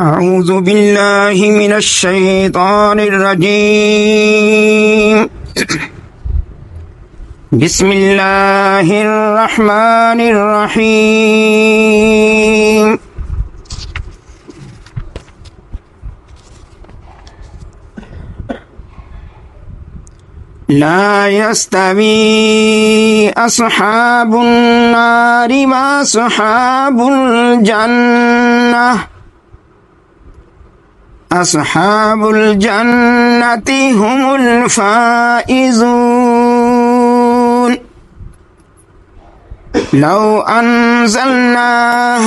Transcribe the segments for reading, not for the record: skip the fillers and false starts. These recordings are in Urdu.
اعوذ باللہ من الشیطان الرجیم بسم اللہ الرحمن الرحیم لا يستوي أصحاب النار وأصحاب الجنة أصحاب الجنة هم الفائزون لو أنزلنا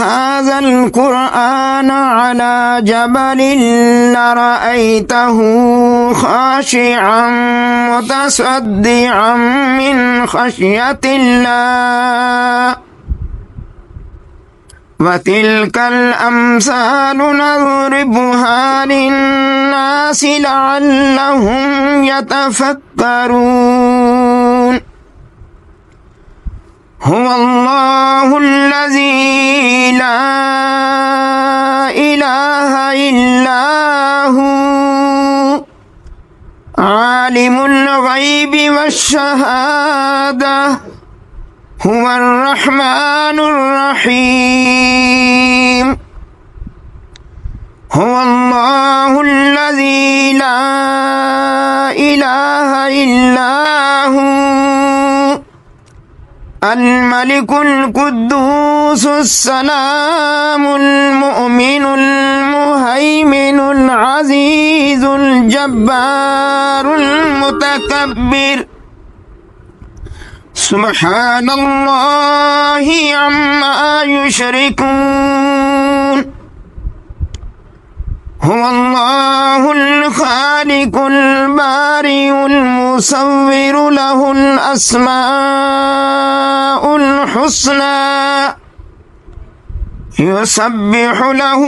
هذا القرآن على جبل لرأيته خاشعا متصدعا من خشية الله وتلك الأمثال نضربها للناس لعلهم يتفكرون هو الله الذي لا إله إلا هو عالم الغيب والشهادة هو الرحمن الرحيم هو الله الذي لا إله إلا هو الملك القدوس السلام المؤمن المهيمن العزيز الجبار المتكبر سبحان الله عما يشركون هو الله الخالق البارئ المصور له الأسماء الحسنى يسبح له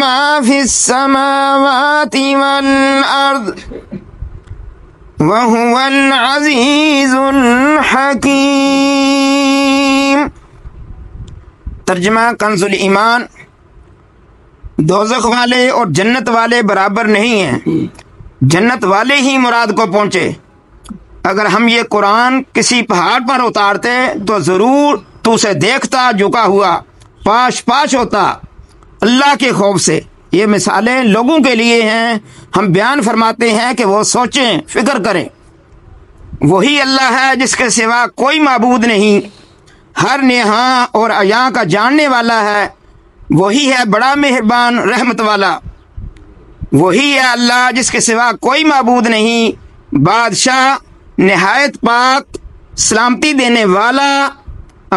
ما في السماوات والأرض وهو العزيز الحكيم۔ ترجمہ کنز الایمان۔ دوزخ والے اور جنت والے برابر نہیں ہیں، جنت والے ہی مراد کو پہنچے۔ اگر ہم یہ قرآن کسی پہاڑ پر اتارتے تو ضرور تو اسے دیکھتا جھکا ہوا، پاش پاش ہوتا اللہ کے خوف سے۔ یہ مثالیں لوگوں کے لیے ہیں، ہم بیان فرماتے ہیں کہ وہ سوچیں، فکر کریں۔ وہی اللہ ہے جس کے سوا کوئی معبود نہیں، ہر نہاں اور عیاں کا جاننے والا ہے، وہی ہے بڑا مہربان رحمت والا۔ وہی ہے اللہ جس کے سوا کوئی معبود نہیں، بادشاہ نہایت پاک، سلامتی دینے والا،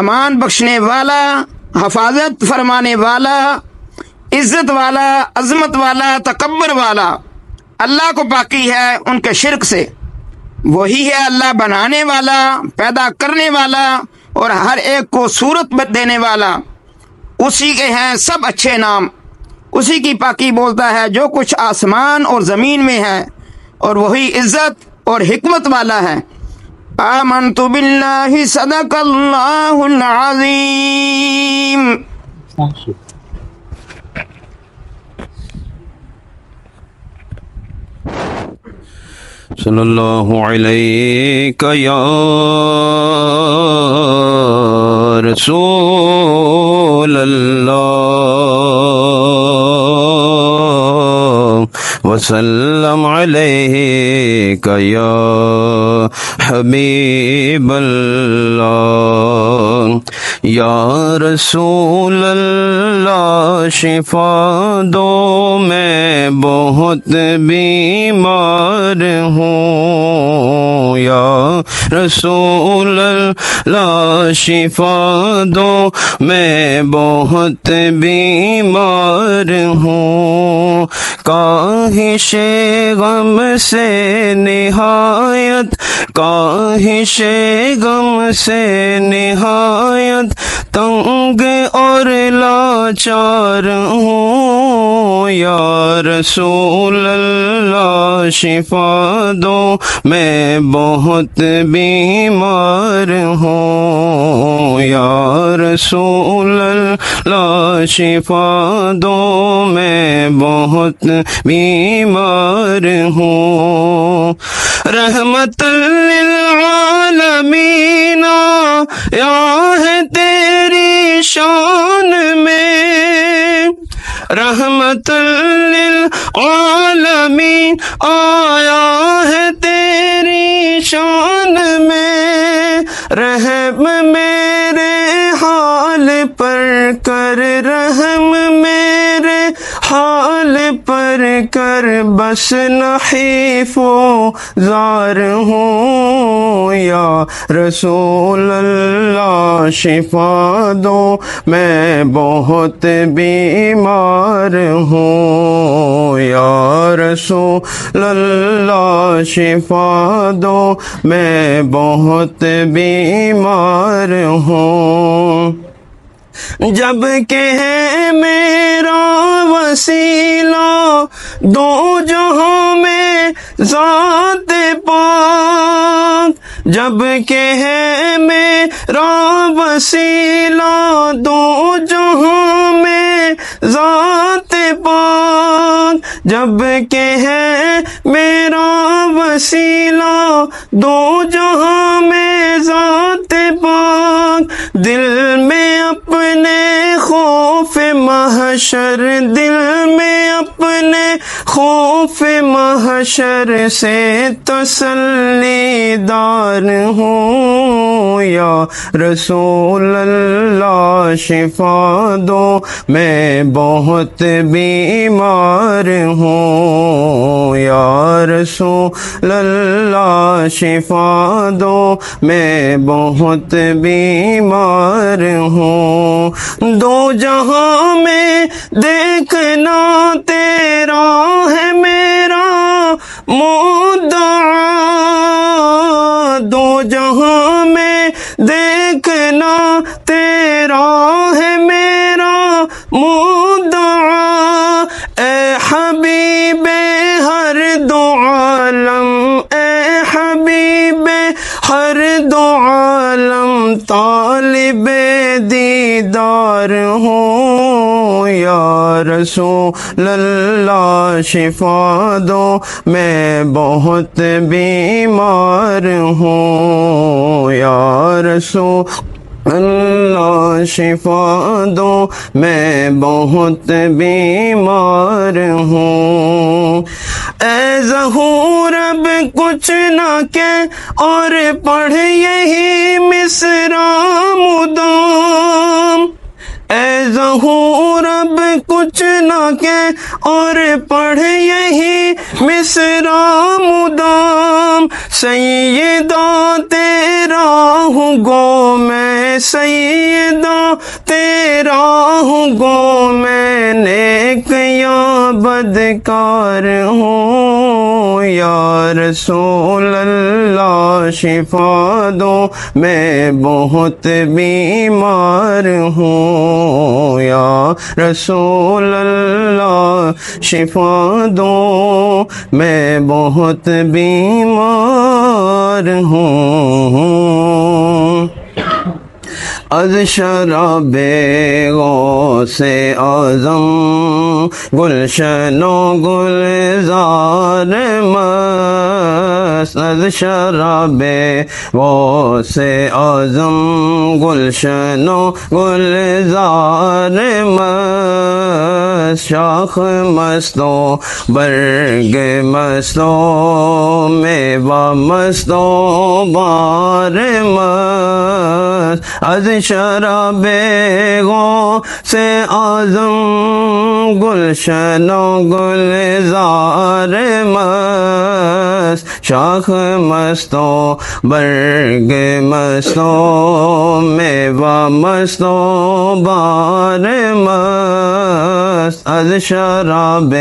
امان بخشنے والا، حفاظت فرمانے والا، عزت والا، عظمت والا، تکبر والا۔ اللہ کو پاکی ہے ان کے شرک سے۔ وہی ہے اللہ بنانے والا، پیدا کرنے والا اور ہر ایک کو صورت دینے والا۔ اسی کے ہیں سب اچھے نام، اسی کی پاکی بولتا ہے جو کچھ آسمان اور زمین میں ہے، اور وہی عزت اور حکمت والا ہے۔ آمنت باللہ صدق اللہ العظیم۔ صلی اللہ علیہ یا رسول اللہ وسلم علیہ یا حبیب اللہ۔ یا رسول اللہ شفا دو میں بہت بیمار ہوں، یا رسول اللہ شفا دو میں بہت بیمار ہوں، کاہش غم سے نہایت، کاہش غم سے نہایت تنگ اور لاچار ہوں، یا رسول اللہ شفا دو میں بہت بیمار ہوں، یا رسول اللہ شفا دو میں بہت بیمار ہوں، رحمت للعالمین یا ہے تیری شان میں، رحمت للعالمین آیا ہے تیری شان میں، رحم میرے حال پر کر، رحم میرے حال پر کر، بس نحیف و زار ہوں، یا رسول اللہ شفا دو میں بہت بیمار ہوں، یا رسول اللہ شفا دو میں بہت بیمار ہوں، جب کہ ہے میرا وسیلہ دو جہاں میں ذات پاک، جب کہ ہے میرا وسیلہ دو جہاں میں ذات پاک، جب کہ ہے میرا وسیلہ دو جہاں میں ذات پاک، دل میں اپنے خوف محشر، دل میں اپنے خوف محشر سے تسلی دار ہوں، یا رسول اللہ شفا دو میں بہت بیمار ہوں، یا رسول اللہ شفا دو میں بہت بیمار ہوں، دو جہاں میں دیکھنا تیرا ہے میرا مدعا، دو جہاں میں دیکھنا تیرا ہے میرا مدعا، اے حبیب ہر دو عالم، اے حبیب ہر دو عالم، طالب دیدار ہوں، یا رسول اللہ شفا دو میں بہت بیمار ہوں، یا رسول اللہ شفا دو میں بہت بیمار ہوں، اے ظہور اب کچھ نہ کہ اور پڑھ یہی مصرع مدام، اے ظہور اب کچھ نہ کہ اور پڑھ یہی مصرع مدام، سیدہ تیرا ہوں گو میں، سیدہ تیرا ہوں گو میں، نیک یا بدکار ہوں، یا رسول اللہ شفا دو میں بہت بیمار ہوں، یا رسول اللہ شفا دو میں بہت بیمار ہوں، از شراب غوث اعظم گلشن و گلزار مست، از شراب غوث اعظم گلشن و گلزار مست، شاخ مست و برگ مست و میوہ مست و بار مست، از شراب غوث اعظم گلشن و گلزار مست، شاخ مست و برگ مست و میوہ مست و بار مست، از شراب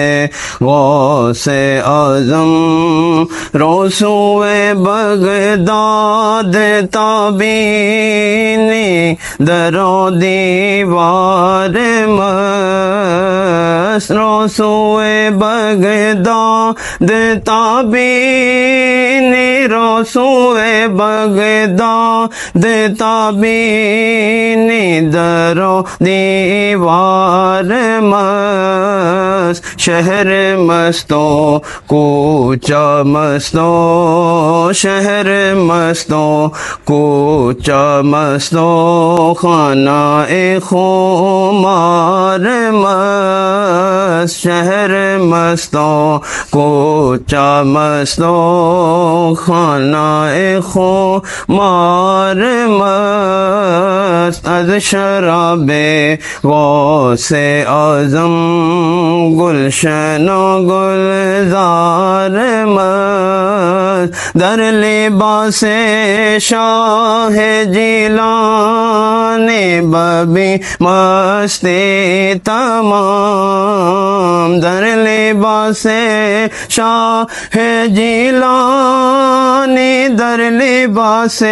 غوث اعظم روسوئے بغداد تابینی در و دیوار مست، رو سوئے بغداد تابینی، رو سوئے بغداد تابینی، در و دیوار مست، شہر مستوں کوچہ مستوں، شہر مستوں کوچہ مستوں، خانہ خمار مست، شہر مستوں کوچہ مستوں، خانہ خمار مست، از شراب غوث اعظم گلشن و گلزار مست، در لباس شاہ جیلانی ببی مستی تمام، در لباس شاہ جیلانی، در لباس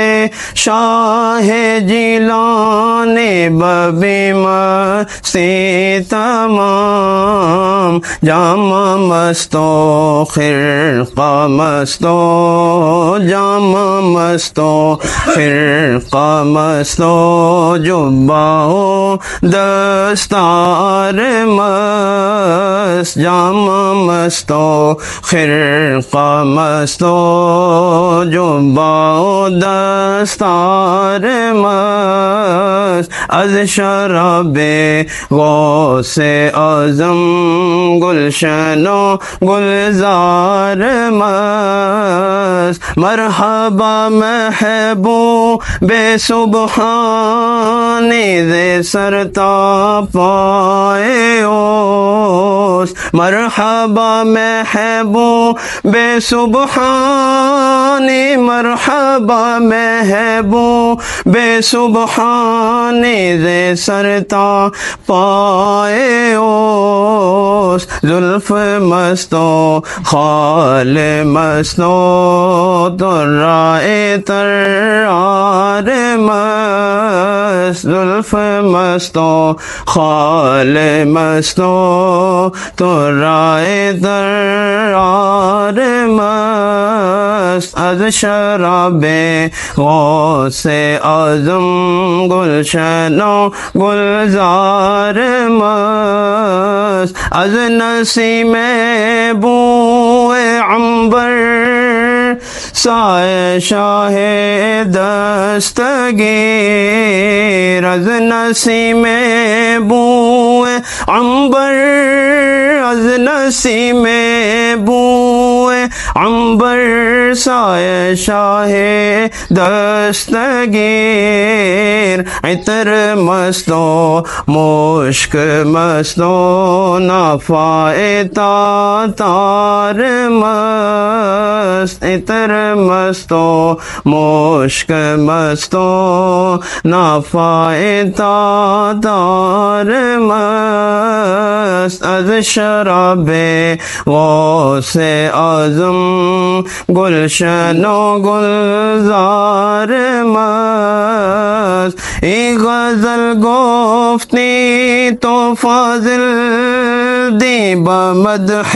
شاہ جیلانی ببی مستی تمام، جامہ مستوں خرقہ مستوں، جامہ مستوں خرقہ مستوں، جبہ و دستار مست، جامہ مستوں خرقہ مستوں، جبہ و دستار مست، از شراب غوث اعظم گلشن و گلزار مست، مرحبا محبوب سبحانی ز سر تا پائے اوست، مرحبا محبوب سبحانی، مرحبا محبوب سبحانی ز سر تا پائے اوست، زلف مستوں خال مستوں، ترائے ترار مست، زلف مستوں خال مستوں، ترائے ترار مست، از شراب غوث اعظم گلشن و گلزار مست، از نسیم بو عنبر سایہ شاہ دستگیر، از نسیم بو عنبر، از نسیم بو عنبر سایہ شاہ دستگیر، عطر مستوں مشک مستوں، نافع تاتار مست، عطر مستوں مشک مستوں، نافع تاتار مست، از شراب غوث اعظم گلشن و گلزار مست، ای غزل گفتی تو فاضل دی بمدح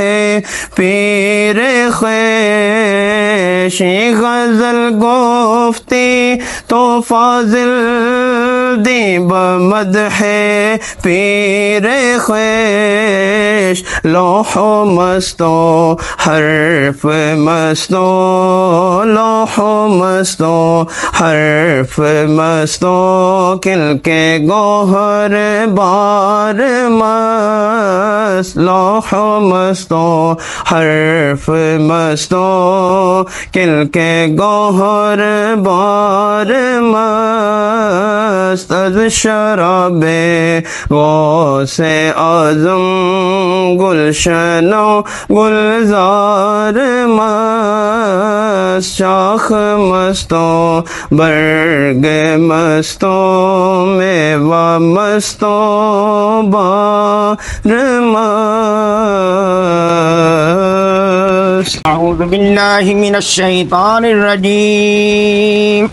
پیر خویش، ای غزل گفتی تو فاضل دی بمدح پیر خویش، لوح و مستوں حرف مستوں، لوح و مستوں حرف مستوں، کل کے گوہر بار مست، لوح و مستوں حرف مستوں، کل کے گوہر بار مست، از شراب غوث اعظم گلشن و گلزار مست، شاخ مستوں برگ مستوں، میوہ مستوں بار مست۔ اعوذ باللہ من الشیطان الرجیم،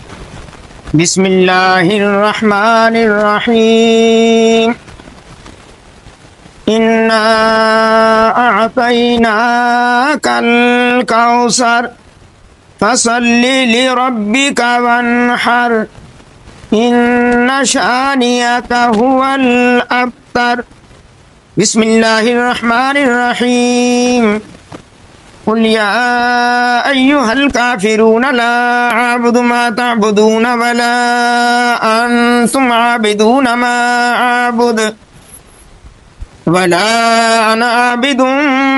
بسم اللہ الرحمن الرحیم انا اعطیناک الکوثر فصل لربک وانحر ان شانئک هو الابتر بسم اللہ الرحمن الرحیم قل یا ایہا الکافرون لا اعبد ما تعبدون ولا انتم عابدون ما اعبد ولا انا عابد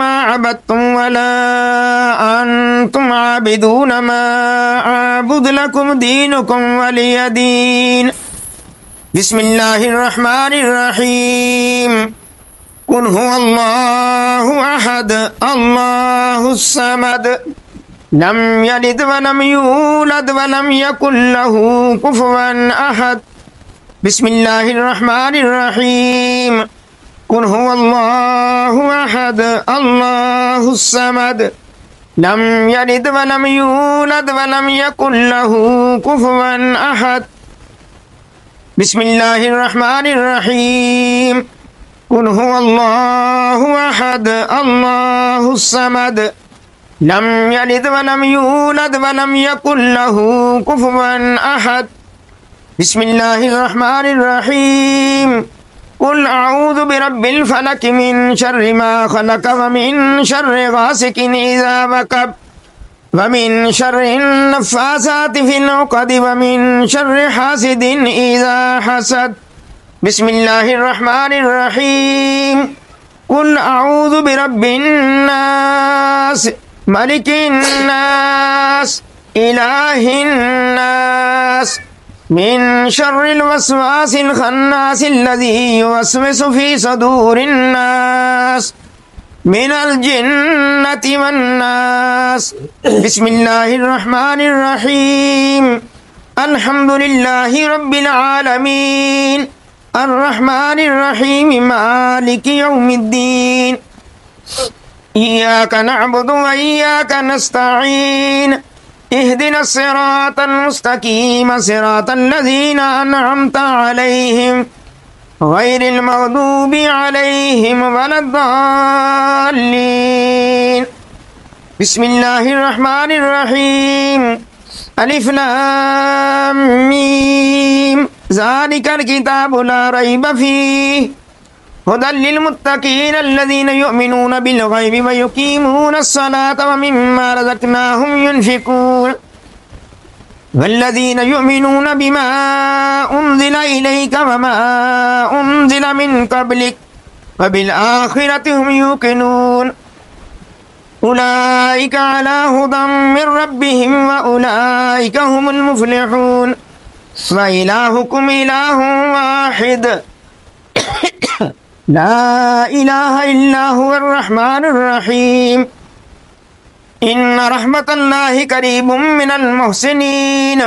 ما عبدتم ولا انتم عابدون ما اعبد لكم دينكم ولي دين بسم الله الرحمن الرحيم قل هو الله احد الله الصمد لم يلد ولم يولد ولم يكن له كفوا احد بسم الله الرحمن الرحيم قل هو الله احد الله الصمد لم يلد ولم يولد ولم يكن له كفوا احد بسم الله الرحمن الرحيم قل هو الله احد الله الصمد لم يلد ولم يولد ولم يكن له كفوا احد بسم الله الرحمن الرحيم قل اعوذ برب الفلق من شر ما خلق ومن شر غاسق اذا وقب ومن شر النفاثات في العقد ومن شر حاسد اذا حسد بسم الله الرحمن الرحيم قل اعوذ برب الناس ملك الناس اله الناس من شر الوسواس الخناس الذي يوسوس في صدور الناس من الجنة والناس بسم الله الرحمن الرحيم الحمد لله رب العالمين الرحمن الرحيم مالك يوم الدين إياك نعبد وإياك نستعين اهدنا الصراط المستقيم صراط الذين أنعمت عليهم غير المغضوب عليهم ولا الضالين بسم الله الرحمن الرحيم الف لام ميم ذلك الكتاب لا ريب فيه هدى للمتقين الذين يؤمنون بالغيب ويقيمون الصلاة ومما رزقناهم ينفقون والذين يؤمنون بما أنزل إليك وما أنزل من قبلك وبالآخرة هم يوقنون أولئك على هدى من ربهم وأولئك هم المفلحون وإلهكم إله واحد لا إله إلا هو الرحمن الرحيم إن رحمة الله قريب من المحسنين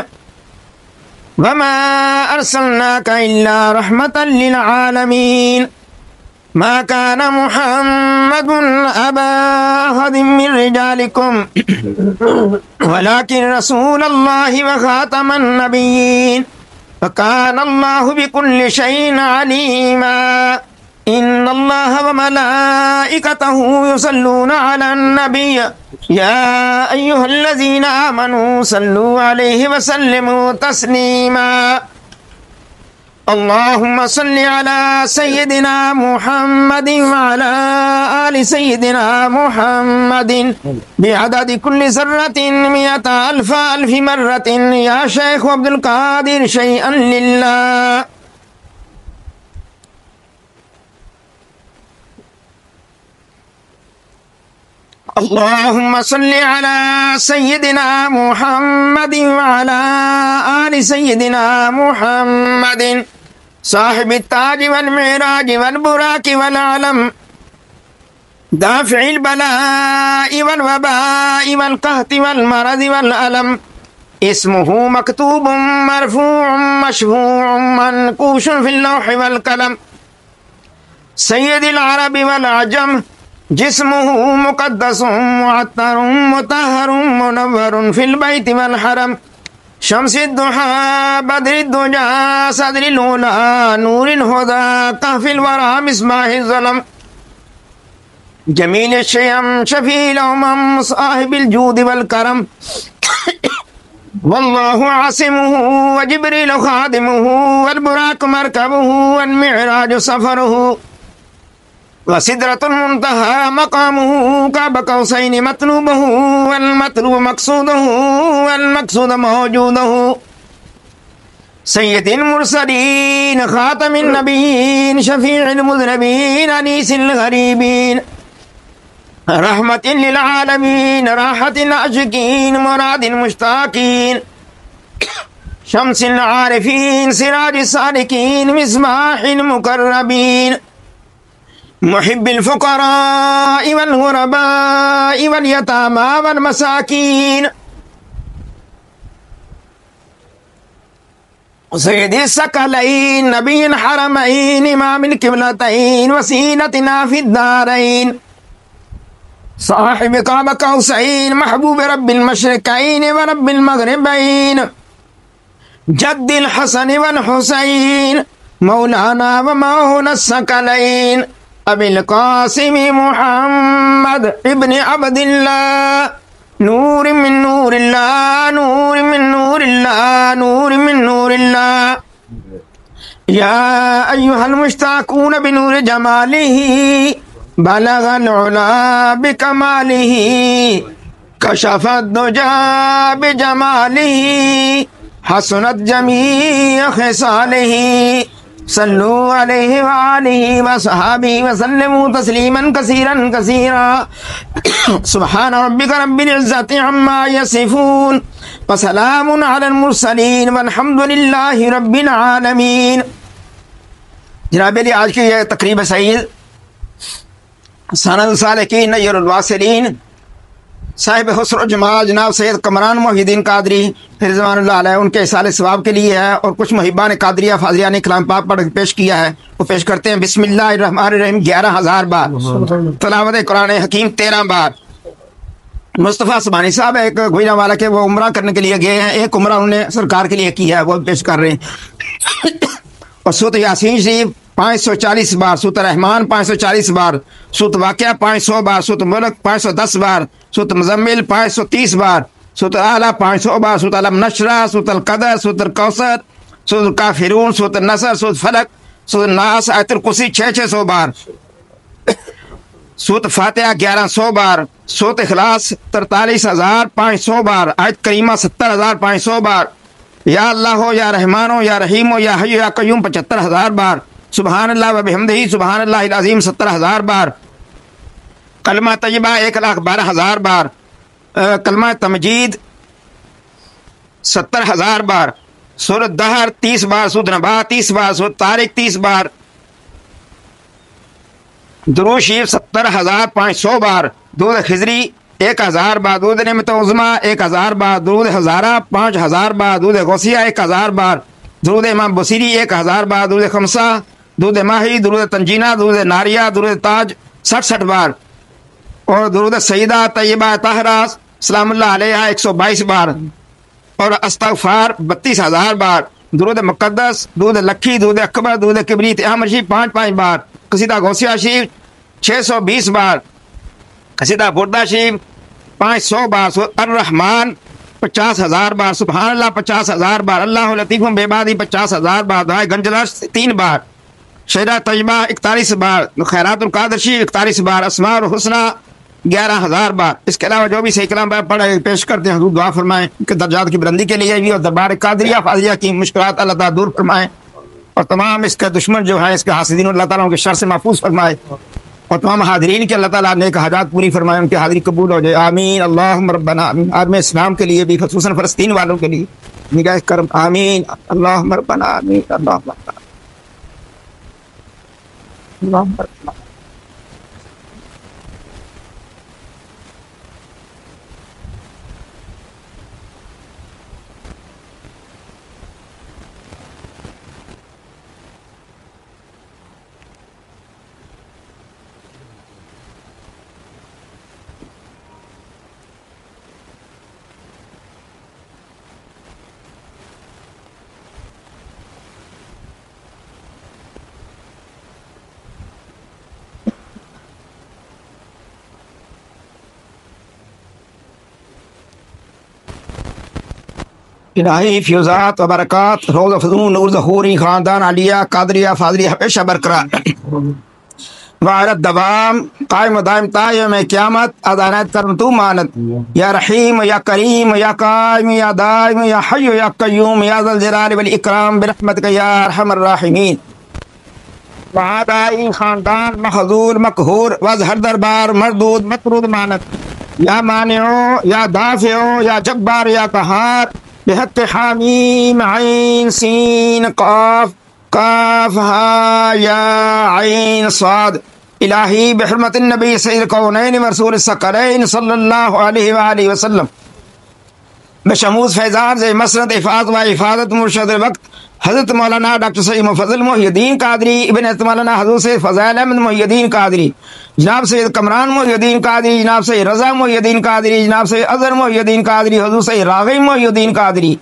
وما أرسلناك إلا رحمة للعالمين ما كان محمد أبا أحد من رجالكم ولكن رسول الله وخاتم النبيين وكان الله بكل شيء عليما إن الله وملائكته يصلون على النبي يا أيها الذين آمنوا صلوا عليه وسلموا تسليما اللهم صل على سيدنا محمد وعلى آل سيدنا محمد بعدد كل ذرة 100,000 مرة يا شيخ عبد القادر شيئا لله اللهم صل على سيدنا محمد وعلى آل سيدنا محمد صاحب التاج والمعراج والبراك والعلم دافع البلاء والوباء والقهط والمرض والألم اسمه مكتوب مرفوع مشفوع منقوش في اللوح والقلم سيد العرب والعجم جسمه مقدس معطر مطهر منور في البيت والحرم شمس الضحى بدر الدجى صدر الأولى نور الهدى كهف الورى مصباح الظلم جميل الشيم شفيع الأمم صاحب الجود والكرم والله عاصمه وجبريل خادمه والبراق مركبه والمعراج سفره وسدرة المنتهى مقامه كعب قوسين مطلوبه والمطلوب مقصوده والمقصود موجوده سيد المرسلين خاتم النبيين شفيع المذنبين أنيس الغريبين رحمة للعالمين راحة العاشقين مراد المشتاقين شمس العارفين سراج السالكين مصباح المقربين محب الفقراء والغرباء واليتامى والمساكين سيد الثقلين نبي الحرمين إمام القبلتين وسيلتنا في الدارين صاحب قاب قوسين محبوب رب المشرقين ورب المغربين جد الحسن والحسين مولانا ومولا الثقلين أبي القاسم محمد ابن عبد الله نور من نور الله نور من نور الله نور من نور الله يا أيها المشتاقون بنور جماله بلغ العلا بكماله كشف الدجى بجماله حسنت جميع خصاله صلوا عليه وآله وصحابه وسلموا تسليما كثيرا كثيرا سبحان ربك رب العزة عما يصفون وسلام على المرسلين والحمد لله رب العالمين. جناب علی آج کی یہ تقریب سعید سند السالکین نیر الواصلین صاحب حسن و جمال جناب سید کمران محی الدین قادری رضوان اللہ علیہ ان کے احسان ثواب کے لیے ہے، اور کچھ محبان قادریہ فاضلیہ نے کلام پاک پڑھ پیش کیا ہے، وہ پیش کرتے ہیں بسم اللہ الرحمن الرحیم 11,000 بار، تلاوت قرآن حکیم 13 بار. مصطفیٰ سبحانی صاحب ایک گوجرا والا کے وہ عمرہ کرنے کے لیے گئے ہیں، ایک عمرہ انہوں نے سرکار کے لیے کیا ہے، وہ پیش کر رہے ہیں. اور سورۃ یاسین شریف 540 بار، سورۃ رحمان 540 بار، سورۃ واقعہ 500 بار، سورۃ ملک 510 بار، سورۃ مزمل 530 بار، سورۃ اعلیٰ 500 بار، سورۃ علم نشرہ، سورۃ القدر، سورۃ الکوثر، سورۃ الکافرون، سورۃ النصر، سورۃ فلق، سورۃ الناس، آیت الکرسی 600 بار، سورۃ فاتحہ 1100 بار، سورۃ اخلاص 43,500 بار، آیت کریمہ 70,500 بار، یا اللہ ہو یا رحمان ہو یا رحیم ہو یا حی یا قیوم 75,000 بار، سبحان اللہ و بحمدہ سبحان اللہ العظیم 70,000 بار، کلمہ طیبہ 1,12,000 بار، کلمہ تمجید 70,000 بار، سورۃ دہر 30 بار، سورۃ نبا 30 بار، سورۃ طارق 30 بار، درود شریف 70,500 بار، درود خضری 1,000 بار، درود نعمت عظمیٰ 1,000 بار، درود ہزارہ 5,000 بار، درود غوثیہ 1,000 بار، درود امام بصیری 1,000 بار، درود خمسہ، درود ماہی، درود تنجینہ، درود ناریہ، درود تاج 66 بار، اور درود سیدہ طیبہ طاہرہ سلام اللہ علیہ 122 بار، اور استغفار 32,000 بار، درود مقدس، درود لکھی، درود اکبر، درود کبریت احمد شریف 5 بار، قصیدہ غوثیہ شریف 620 بار، قصیدہ بردہ شریف 500 بار، سورۃ الرحمن 50,000 بار، سبحان اللہ 50,000 بار، اللہ لطیف بعبادہ 50,000 بار، دعائے گنجلش 3 بار، شہدہ طیبہ 41 بار، خیرات القادر شریف 41 بار، اسماء الحسنہ 11,000 بار. اس کے علاوہ جو بھی صحیح کلام پڑھے پیش کرتے ہیں حضور دعا فرمائیں کہ درجات کی بلندی کے لیے بھی، اور دربار قادریہ فاضلیہ کی مشکلات اللہ تعالیٰ دور فرمائیں، اور تمام اس کے دشمن جو ہیں اس کے حاسدین اللہ تعالیٰ ان کے شر سے محفوظ فرمائے، اور تمام حاضرین کے اللہ تعالیٰ نیک حاجات پوری فرمائے، ان کی حاضری قبول ہو جائے، آمین اللہم ربنا آمین. عالم اسلام کے لیے بھی، خصوصاً فلسطین والوں کے لیے نگاہ کرم، آمین اللہم ربنا آمین اللہم ربنا اللہم ربنا. الہی فیوزات و برکات روز فضون نور ظہوری خاندان علیہ قادریہ فاضلیہ ہمیشہ برقرار وعلت دوام قائم و دائم تا یوم قیامت ادانت کرم تو مانت یا رحیم یا کریم یا قائم یا دائم یا حی یا قیوم یا ذا الجلال والاکرام برحمتک یا ارحم الراحمین وعدائی خاندان محظور مقہور وظہر دربار مردود مطرود مانت یا مانعو یا دافعو یا جبار یا قہار بحق حامیم عین سین قاف قاف ہا یا عین صاد الہی بحرمت النبی سید الکونین ورسول الثقلین صلی اللہ علیہ وآلہ وسلم بشموس فیضان سے مسرت افاظ و افادت مرشد الوقت حضرت مولانا ڈاکٹر سید مفضل محی الدین قادری ابن حضرت مولانا حضرت سید فضائل احمد محی الدین قادری جناب سید کمران محی الدین قادری جناب سید رضا محی الدین قادری جناب سید اظہر محی الدین قادری حضرت سید راغب محی الدین قادری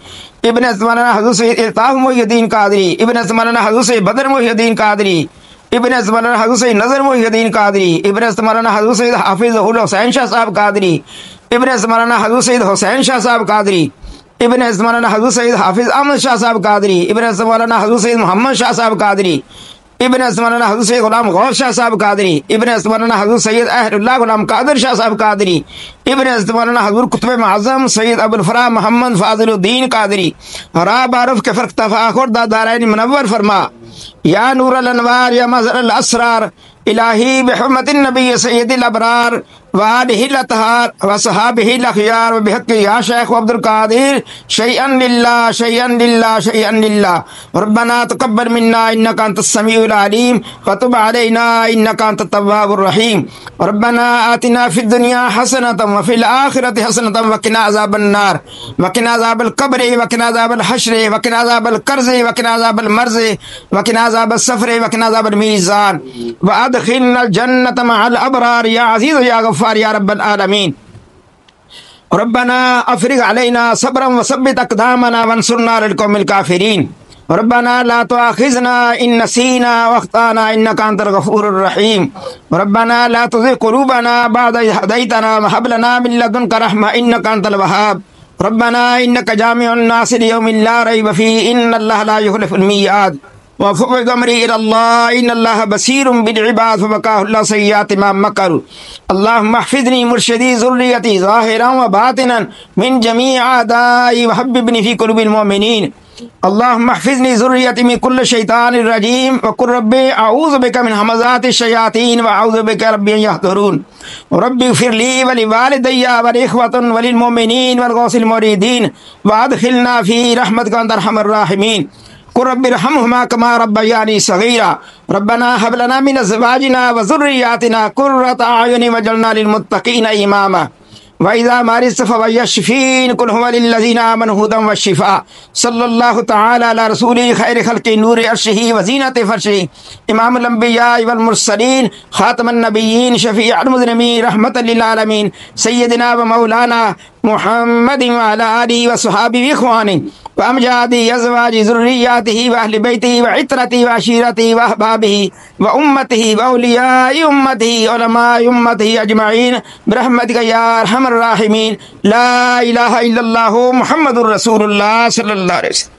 ابن حضرت مولانا حضرت سید الطاف محی الدین قادری ابن حضرت مولانا حضرت سید بدر محی الدین قادری ابن حضرت مولانا حضرت سید نظر محی الدین قادری ابن حضرت مولانا حضرت سید حافظ حسین شاہ صاحب قادری ابن حضرت مولانا حضرت سید حسین شاہ صاحب قادری ابن حضرت مولانا حضرت سید حافظ احمد شاہ صاحب قادری ابن حضرت مولانا حضرت سید محمد شاہ صاحب قادری ابن حضرت مولانا حضرت سید غلام غوث شاہ صاحب قادری ابن حضرت مولانا حضرت سید اہل اللہ غلام قادر شاہ صاحب قادری ابن حضرت مولانا حضرت قطب معظم سید ابو الفرا محمد فاضل الدین قادری راب عارف کے فرق تفاخر دارین منور فرما یا نور الانوار یا مظہر الاسرار الہی بحرمت النبی سید الابرار وآلہ الاطہار وصحابہ الاخیار وبحق یا شیخ عبد القادر شیئا للہ شیئا للہ شیئا للہ ربنا تقبل منا انک انت السمیع العلیم وتب علینا انک انت التواب الرحیم ربنا آتنا فی الدنیا حسنۃ وفی الآخرۃ حسنۃ وقنا عذاب النار وقنا عذاب القبر وقنا عذاب الحشر وقنا عذاب القرض وقنا عذاب المرض وقنا عذاب السفر وقنا عذاب الميزان وادخلنا الجنة مع الابرار یا عزیز یا غفار یا رب العالمین ربنا افرغ علینا صبرا وثبت اقدامنا وانصرنا على القوم الكافرين ربنا لا تؤاخذنا ان نسينا واخطانا انك انت الغفور الرحيم ربنا لا تزغ قلوبنا بعد إذ هديتنا وهب لنا من لدنك رحمة انك انت الوهاب ربنا انك جامع الناس ليوم لا ريب فيه ان الله لا يخلف الميعاد وفوض امري الى الله ان الله بصير بالعباد فبقاه الله سيئات ما مكروا اللهم احفظني مرشدي ذريتي ظاهرا وباطنا من جميع اعدائي وحببني في قلوب المؤمنين اللهم احفظني ذريتي من كل شيطان رجيم وقل ربي اعوذ بك من همزات الشياطين واعوذ بك ربي ان يحضرون ربي اغفر لي ولوالدي والاخوة وللمؤمنين والغوث المريدين وادخلنا في رحمتك انت ارحم الراحمين قل رب ارحمهما كما ربياني صغيرا ربنا هب لنا من ازواجنا وذرياتنا قرة اعين واجعلنا للمتقين اماما وإذا مرضت فهو يشفين قل هو للذين آمنوا هدى والشفاء صلى الله تعالى على رسوله خير خلق نور عرشه وزينة فرشه إمام الأنبياء والمرسلين خاتم النبيين شفيع المذنبين رحمة للعالمين سيدنا ومولانا محمد وعلى آله وصحابه وإخوانه وأمجاده أزواجه ذرياته وأهل بيته وعترته وعشيرته وأحبابه وأمته وأولياء أمته علماء أمته أجمعين برحمتك يا أرحم الراحمين لا إله إلا الله محمد رسول الله صلى الله عليه وسلم.